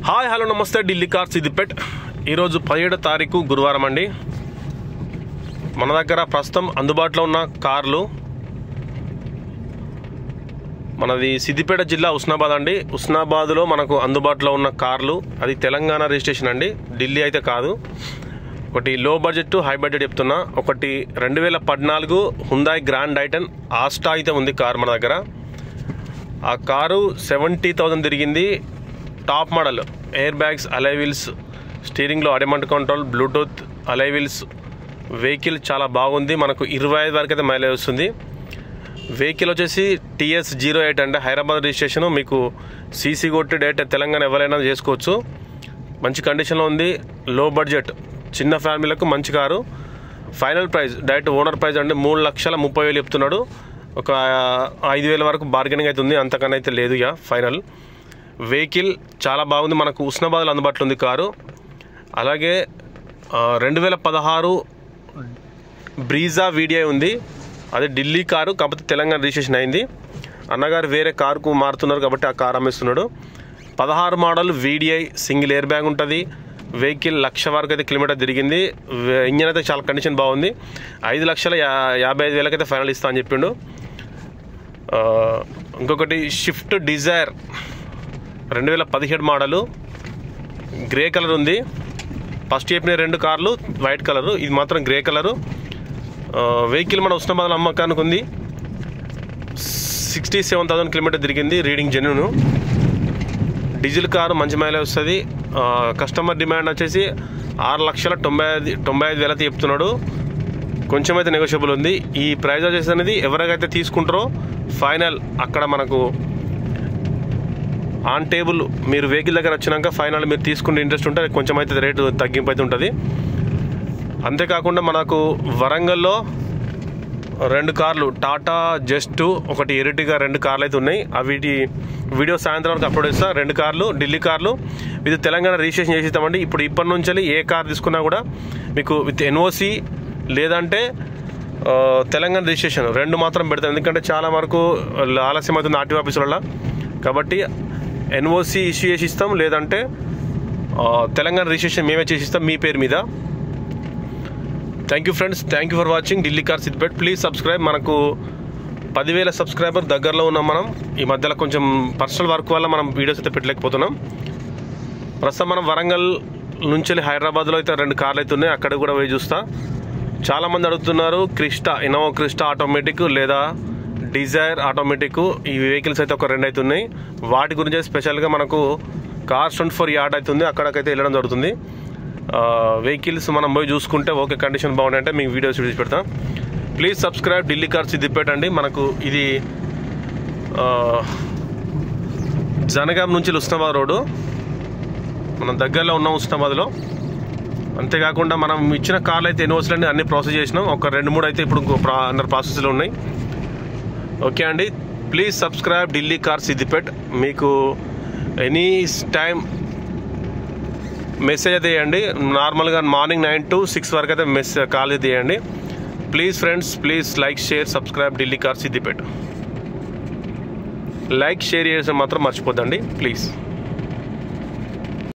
Hi hello నమస్తే Delhi car Siddipet ఈరోజు 17వ తారీఖు గురువారం అండి. మన దగ్గర ప్రస్తుతం అందుబాటులో ఉన్న కార్లు మనది సిద్దిపేట జిల్లా ఉస్నాబాద్ అండి. ఉస్నాబాద్లో మనకు అందుబాటులో ఉన్న కార్లు అది తెలంగాణ రిజిస్ట్రేషన్ అండి, ఢిల్లీ అయితే కాదు. ఒకటి లో బడ్జెట్ హై బడ్జెట్ చెప్తున్నా. ఒకటి 2014 హుందాయ్ గ్రాండ్ ఐటెన్ ఆస్టా అయితే ఉంది కారు మన దగ్గర. ఆ కారు 70,000 తిరిగింది. Top model, air bags, alloy wheels, స్టీరింగ్లో అడెమంట్ control, bluetooth, alloy wheels. Vehicle చాలా బాగుంది. మనకు 25 వరకు అయితే మైలేజ్ వస్తుంది. వెహికల్ వచ్చేసి TS08 అంటే హైదరాబాద్ రిజిస్ట్రేషన్. మీకు సీసీ కొట్టి డైరెక్ట్ తెలంగాణ ఎవరైనా చేసుకోవచ్చు. మంచి కండిషన్లో ఉంది. లో బడ్జెట్ చిన్న ఫ్యామిలీలకు మంచి car. Final price direct owner price అంటే 3,30,000 చెప్తున్నాడు. ఒక 5,000 వరకు బార్గెనింగ్ అవుతుంది, అంతకన్నా అయితే లేదు. ఇక ఫైనల్ వెహికల్ చాలా బాగుంది. మనకు ఉస్నాబాద్లో అందుబాటులో ఉంది కారు. అలాగే 2016 బ్రీజా VDI ఉంది. అది ఢిల్లీ కారు, కాకపోతే తెలంగాణ రిజిస్ట్రేషన్ అయింది. అన్నగారు వేరే కారుకు మారుతున్నారు కాబట్టి ఆ కారు అమ్మేస్తున్నాడు. 16 model VDI single air bag ఉంటుంది. వెహికల్ 1,00,000 వరకు అయితే కిలోమీటర్ తిరిగింది. ఇంజన్ అయితే చాలా కండిషన్ బాగుంది. 5,55,000 అయితే ఫైనల్ ఇస్తా అని చెప్పిండు. ఇంకొకటి Swift Dzire 2017 model grey colour ఉంది. ఫస్ట్ చెప్పిన 2 కార్లు వైట్ కలరు, ఇది మాత్రం గ్రే కలరు. వెహికల్ మన ఉస్నాబాద్లో అమ్మకానికి ఉంది. 67,000 కిలోమీటర్ తిరిగింది. రీడింగ్ జెన్యూన్ డీజిల్ కారు, మంచి మైలేజ్ వస్తుంది. కస్టమర్ డిమాండ్ వచ్చేసి 6,95,000 అయితే చెప్తున్నాడు. కొంచెం అయితే నెగోషియబుల్ ఉంది. ఈ ప్రైస్ వచ్చేసి అనేది ఎవరికైతే తీసుకుంటారో ఫైనల్ అక్కడ మనకు ఆన్ టేబుల్ మీరు వెహికల్ దగ్గర వచ్చినాక ఫైనల్ మీరు తీసుకునే ఇంట్రెస్ట్ ఉంటే కొంచెం అయితే రేటు తగ్గింపు అయితే ఉంటుంది. అంతేకాకుండా మనకు వరంగల్లో 2 కార్లు టాటా జస్ట్, ఒకటి ఎరిటిగా 2 కార్లు అయితే ఉన్నాయి. అవి వీడియో సాయంత్రం వరకు అప్లోడ్ చేస్తా. 2 కార్లు ఢిల్లీ కార్లు ఇది తెలంగాణ రిజిస్ట్రేషన్ చేసి ఇస్తామండి. ఇప్పటి నుంచి ఏ కార్ తీసుకున్నా కూడా మీకు విత్ NOC లేదంటే తెలంగాణ రిజిస్ట్రేషన్ 2 మాత్రం పెడతాం. ఎందుకంటే చాలా వరకు ఆలస్యం అవుతుంది RTO ఆఫీసులలో. కాబట్టి NOC ఇష్యూ చేసి ఇస్తాం, లేదంటే తెలంగాణ రిజిస్ట్రేషన్ మేమే చేసి ఇస్తాం మీ పేరు మీద. Thank you friends, thank you for watching Delhi car Siddipet. Please subscribe. మనకు 10,000 సబ్స్క్రైబర్ దగ్గరలో ఉన్నాం మనం. ఈ మధ్యలో కొంచెం పర్సనల్ వర్క్ వల్ల మనం వీడియోస్ అయితే పెట్టలేకపోతున్నాం. ప్రస్తుతం మనం వరంగల్ నుంచి హైదరాబాద్లో అయితే 2 కార్లు అయితే ఉన్నాయి. అక్కడ కూడా పోయి చూస్తా. చాలామంది అడుగుతున్నారు క్రిస్టా, ఇన్నోవా క్రిస్టా ఆటోమేటిక్ లేదా డిజైర్ ఆటోమేటిక్. ఈ వెహికల్స్ అయితే ఒక 2 అయితే ఉన్నాయి. వాటి గురించి స్పెషల్గా మనకు కార్ 24 యార్డ్ అవుతుంది, అక్కడికైతే వెళ్ళడం జరుగుతుంది. వెహికల్స్ మనం పోయి చూసుకుంటే ఓకే కండిషన్ బాగున్నాయంటే మీకు వీడియోస్ చూసి పెడతాం. Please subscribe Delhi car Siddipet అండి. మనకు ఇది జనగాం నుంచి ఉస్నాబాద్ రోడ్డు, మనం దగ్గరలో ఉన్నాం ఉస్నాబాద్లో. అంతేకాకుండా మనం ఇచ్చిన కార్లు అయితే NOCలు అన్ని ప్రాసెస్ చేసినాం. ఒక 2-3 అయితే ఇప్పుడు అండర్ ప్రాసెస్లో ఉన్నాయి. ఓకే అండి, please subscribe Delhi car Siddipet. మీకు ఎనీ టైం మెసేజ్ అయితే చేయండి. నార్మల్గా మార్నింగ్ 9 to 6 వరకు అయితే కాల్ అయితే చేయండి. Please friends, please like, share, subscribe Delhi car Siddipet. Like, share చేసి మాత్రం మర్చిపోద్దండి ప్లీజ్.